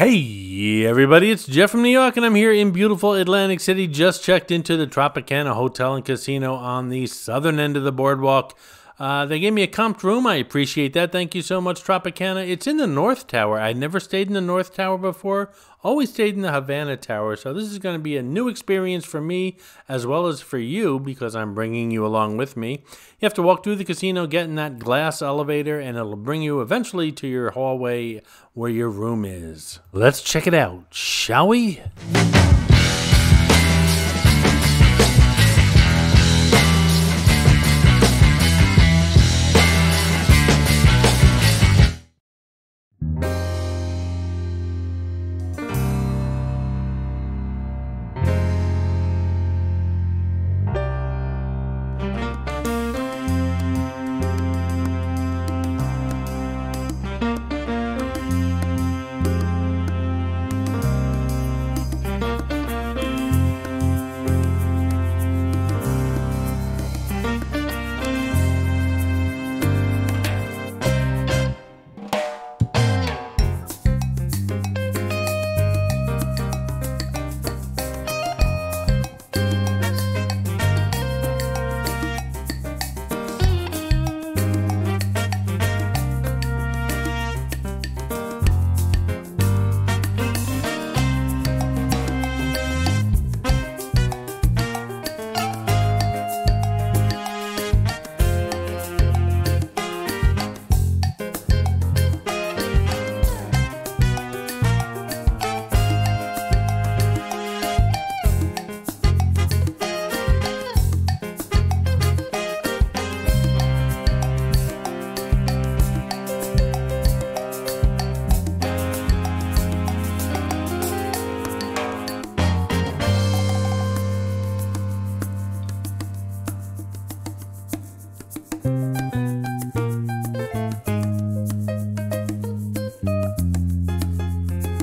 Hey everybody, it's Jeff from New York and I'm here in beautiful Atlantic City. Just checked into the Tropicana Hotel and Casino on the southern end of the boardwalk. They gave me a comped room. I appreciate that. Thank you so much, Tropicana. It's in the North Tower. I'd never stayed in the North Tower before. Always stayed in the Havana Tower. So this is going to be a new experience for me as well as for you because I'm bringing you along with me. You have to walk through the casino, get in that glass elevator, and it'll bring you eventually to your hallway where your room is. Let's check it out, shall we?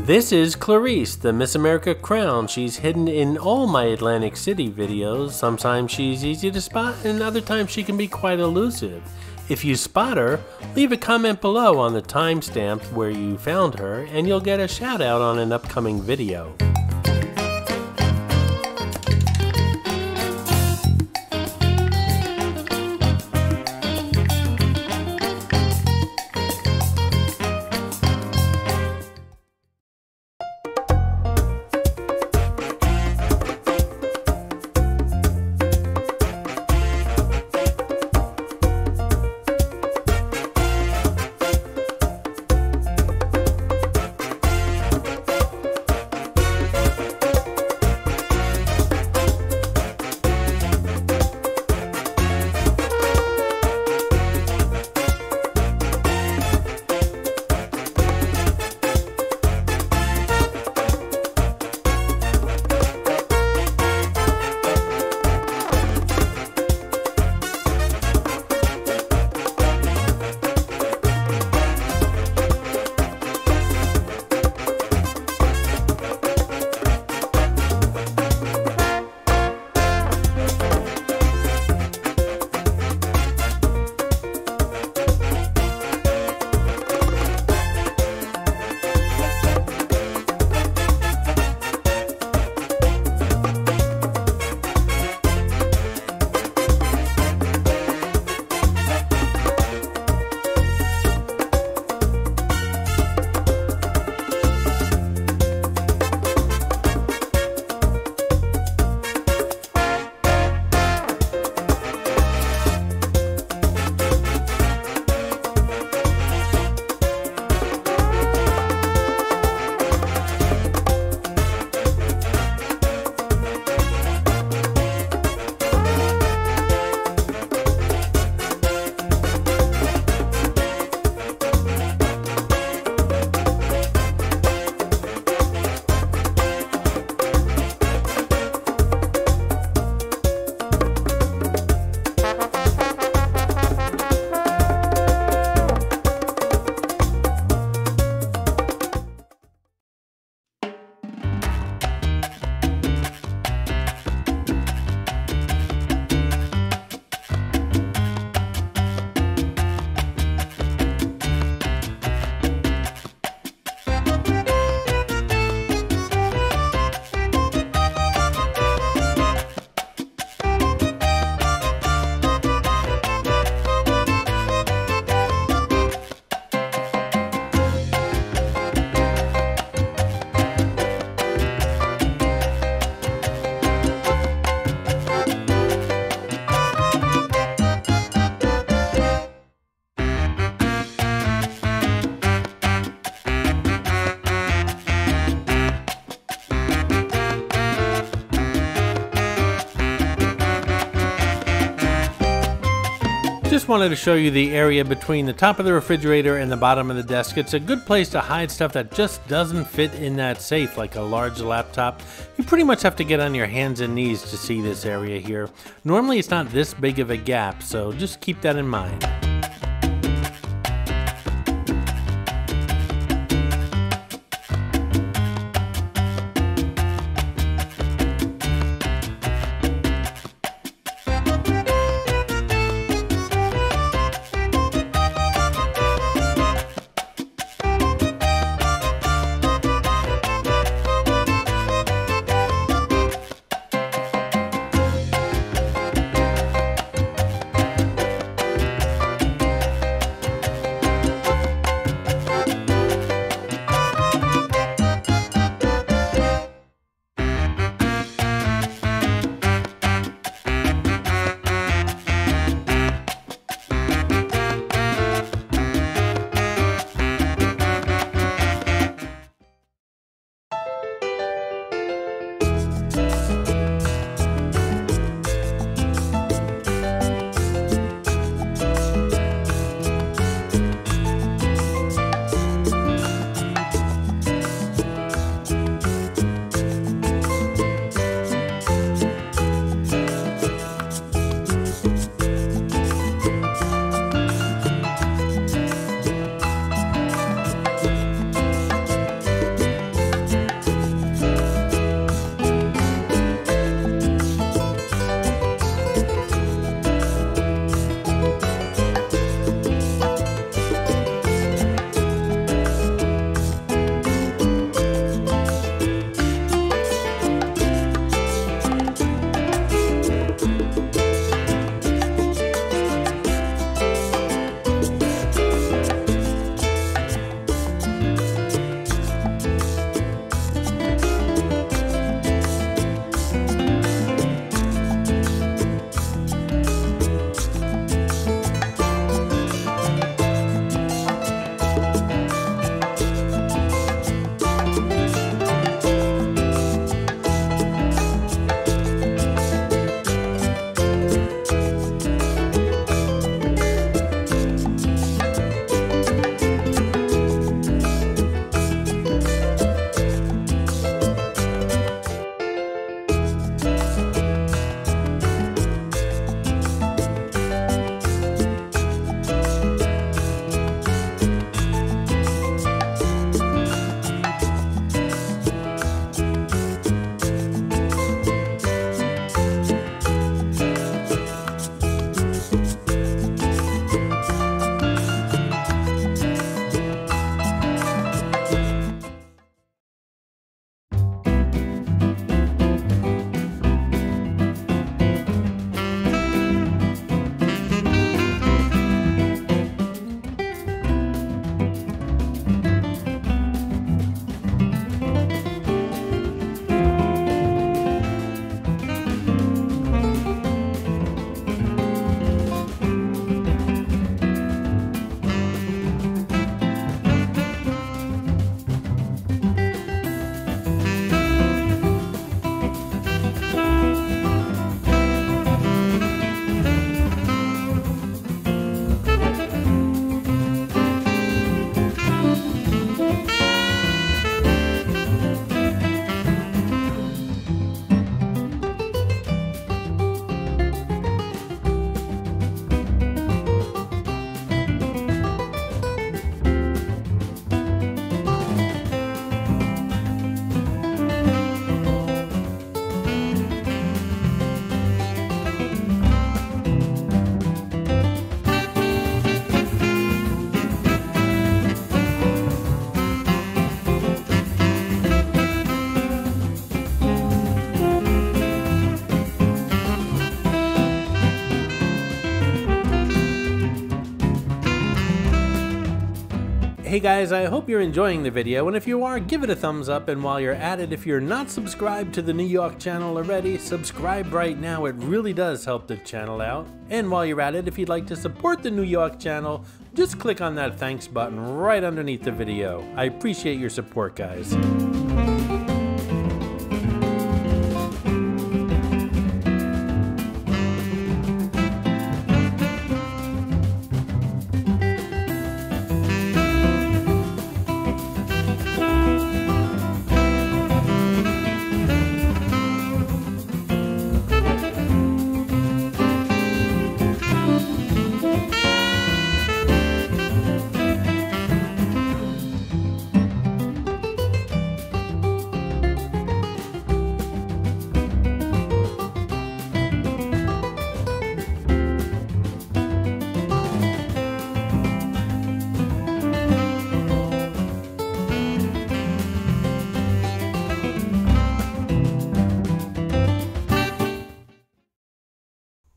This is Clarice, the Miss America crown. She's hidden in all my Atlantic City videos. Sometimes she's easy to spot and other times she can be quite elusive. If you spot her, leave a comment below on the timestamp where you found her and you'll get a shout out on an upcoming video. just wanted to show you the area between the top of the refrigerator and the bottom of the desk. It's a good place to hide stuff that just doesn't fit in that safe, like a large laptop. You pretty much have to get on your hands and knees to see this area here. Normally it's not this big of a gap, so just keep that in mind. Hey guys, I hope you're enjoying the video, and if you are, give it a thumbs up, and while you're at it, if you're not subscribed to the New York channel already, subscribe right now. It really does help the channel out. And while you're at it, if you'd like to support the New York channel, just click on that thanks button right underneath the video. I appreciate your support, guys.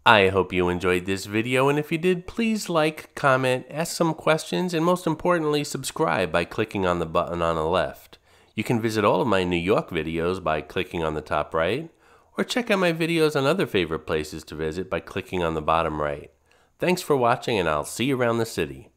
I hope you enjoyed this video, and if you did, please like, comment, ask some questions, and most importantly, subscribe by clicking on the button on the left. You can visit all of my New York videos by clicking on the top right, or check out my videos on other favorite places to visit by clicking on the bottom right. Thanks for watching, and I'll see you around the city.